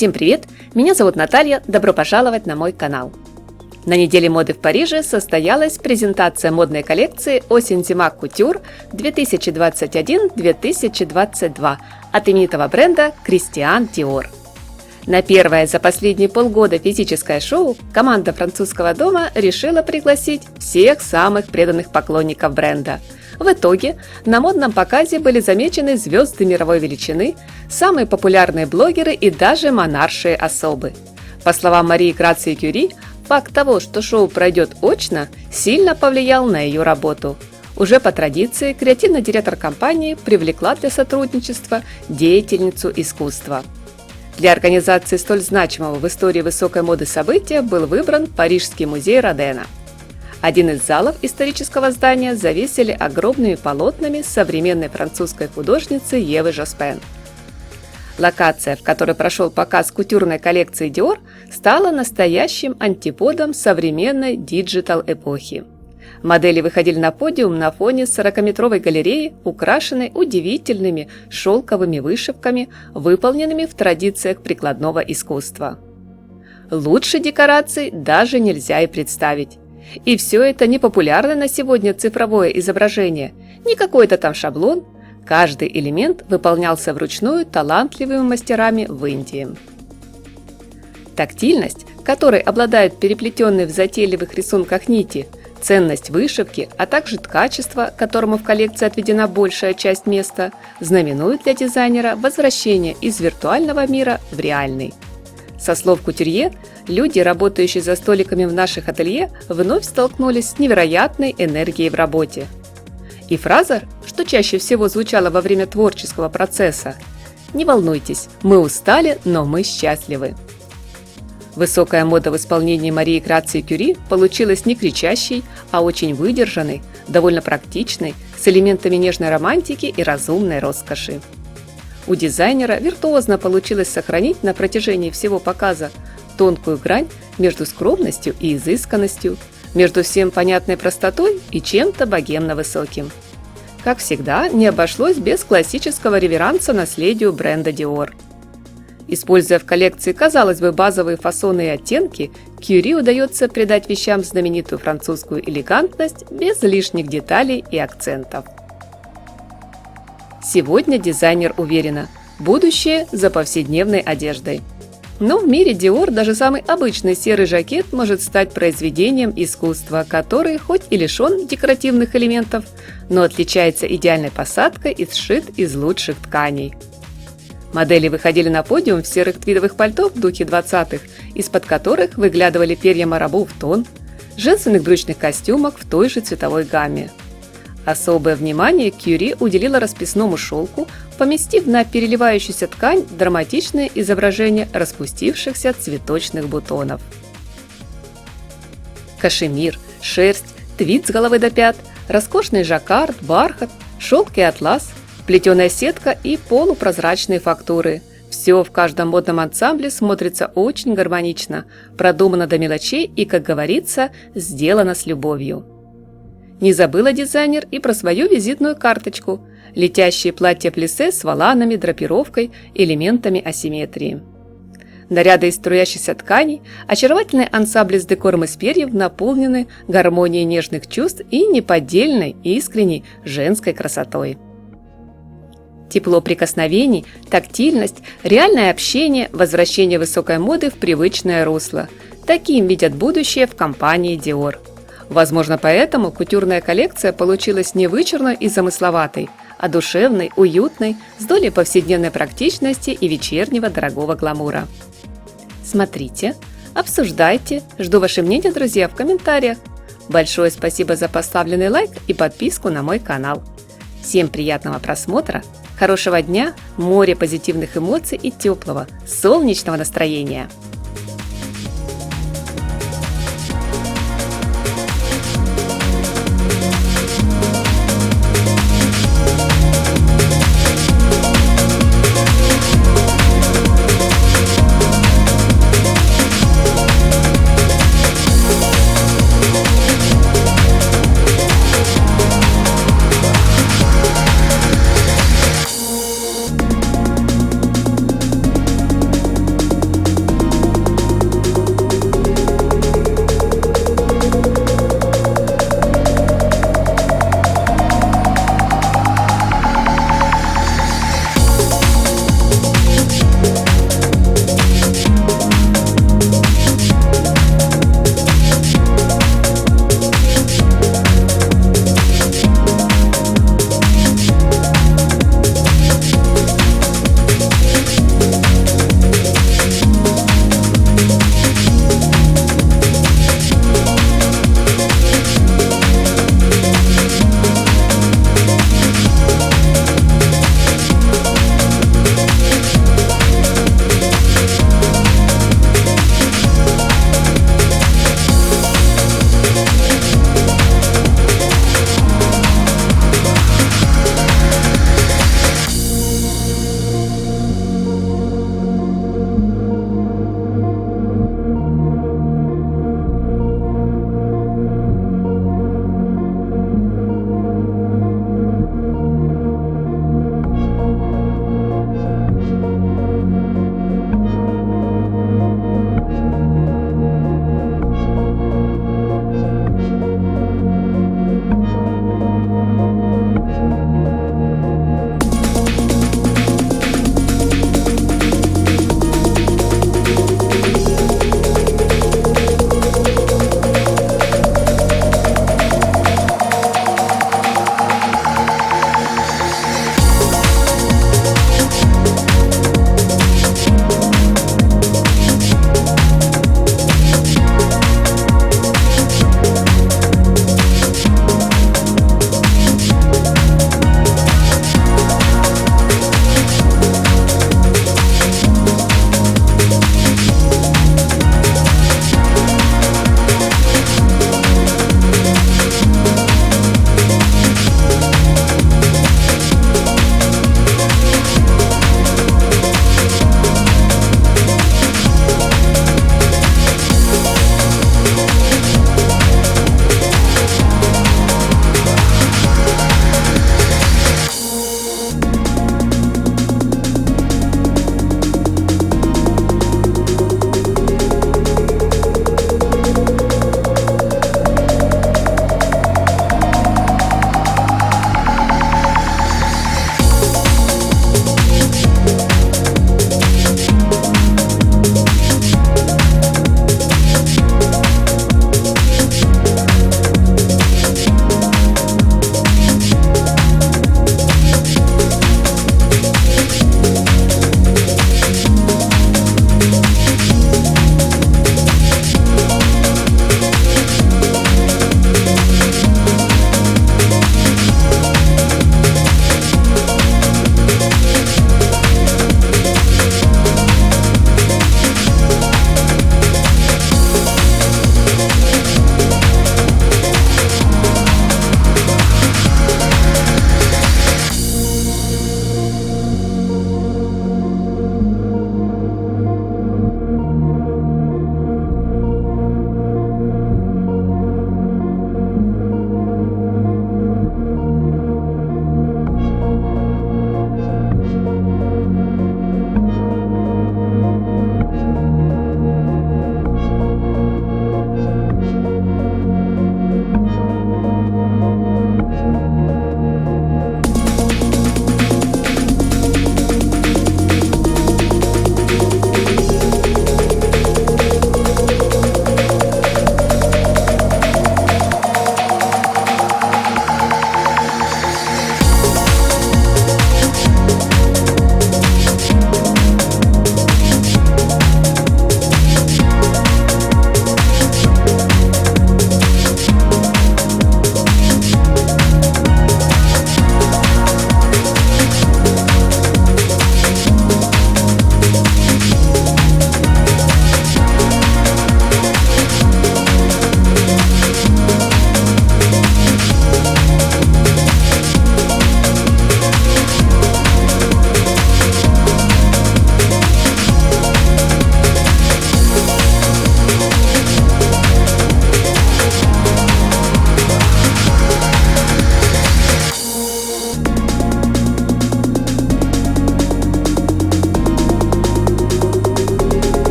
Всем привет! Меня зовут Наталья, добро пожаловать на мой канал. На неделе моды в Париже состоялась презентация модной коллекции «Осень-зима Кутюр 2021-2022» от именитого бренда Кристиан Диор. На первое за последние полгода физическое шоу команда французского дома решила пригласить всех самых преданных поклонников бренда. В итоге на модном показе были замечены звезды мировой величины, самые популярные блогеры и даже монаршие особы. По словам Марии Грации Кюри, факт того, что шоу пройдет очно, сильно повлиял на ее работу. Уже по традиции креативный директор компании привлекла для сотрудничества деятельницу искусства. Для организации столь значимого в истории высокой моды события был выбран Парижский музей Родена. Один из залов исторического здания завесили огромными полотнами современной французской художницы Евы Жоспен. Локация, в которой прошел показ кутюрной коллекции Dior, стала настоящим антиподом современной диджитал-эпохи. Модели выходили на подиум на фоне 40-метровой галереи, украшенной удивительными шелковыми вышивками, выполненными в традициях прикладного искусства. Лучше декораций даже нельзя и представить. И все это не популярное на сегодня цифровое изображение, не какой-то там шаблон. Каждый элемент выполнялся вручную талантливыми мастерами в Индии. Тактильность, которой обладают переплетенные в затейливых рисунках нити, ценность вышивки, а также ткачество, которому в коллекции отведена большая часть места, знаменует для дизайнера возвращение из виртуального мира в реальный. Со слов кутюрье, люди, работающие за столиками в наших ателье, вновь столкнулись с невероятной энергией в работе. И фраза, что чаще всего звучала во время творческого процесса: «Не волнуйтесь, мы устали, но мы счастливы». Высокая мода в исполнении Марии Грации Кюри получилась не кричащей, а очень выдержанной, довольно практичной, с элементами нежной романтики и разумной роскоши. У дизайнера виртуозно получилось сохранить на протяжении всего показа тонкую грань между скромностью и изысканностью, между всем понятной простотой и чем-то богемно высоким. Как всегда, не обошлось без классического реверанса наследию бренда Dior. Используя в коллекции, казалось бы, базовые фасоны и оттенки, Кюри удается придать вещам знаменитую французскую элегантность без лишних деталей и акцентов. Сегодня дизайнер уверена, будущее за повседневной одеждой. Но в мире Dior даже самый обычный серый жакет может стать произведением искусства, который хоть и лишен декоративных элементов, но отличается идеальной посадкой и сшит из лучших тканей. Модели выходили на подиум в серых твидовых пальто в духе 20-х, из-под которых выглядывали перья марабу в тон, женственных брючных костюмах в той же цветовой гамме. Особое внимание Кюри уделила расписному шелку, поместив на переливающуюся ткань драматичное изображение распустившихся цветочных бутонов. Кашемир, шерсть, твид с головы до пят, роскошный жаккард, бархат, шелк и атлас, плетеная сетка и полупрозрачные фактуры. Все в каждом модном ансамбле смотрится очень гармонично, продумано до мелочей и, как говорится, сделано с любовью. Не забыла дизайнер и про свою визитную карточку – летящие платья-плиссе с воланами, драпировкой, элементами асимметрии. Наряды из струящихся тканей, очаровательные ансамбли с декором из перьев наполнены гармонией нежных чувств и неподдельной, искренней женской красотой. Тепло прикосновений, тактильность, реальное общение, возвращение высокой моды в привычное русло – таким видят будущее в компании Dior. Возможно, поэтому кутюрная коллекция получилась не вычурной и замысловатой, а душевной, уютной, с долей повседневной практичности и вечернего дорогого гламура. Смотрите, обсуждайте, жду ваше мнение, друзья, в комментариях. Большое спасибо за поставленный лайк и подписку на мой канал. Всем приятного просмотра, хорошего дня, море позитивных эмоций и теплого, солнечного настроения!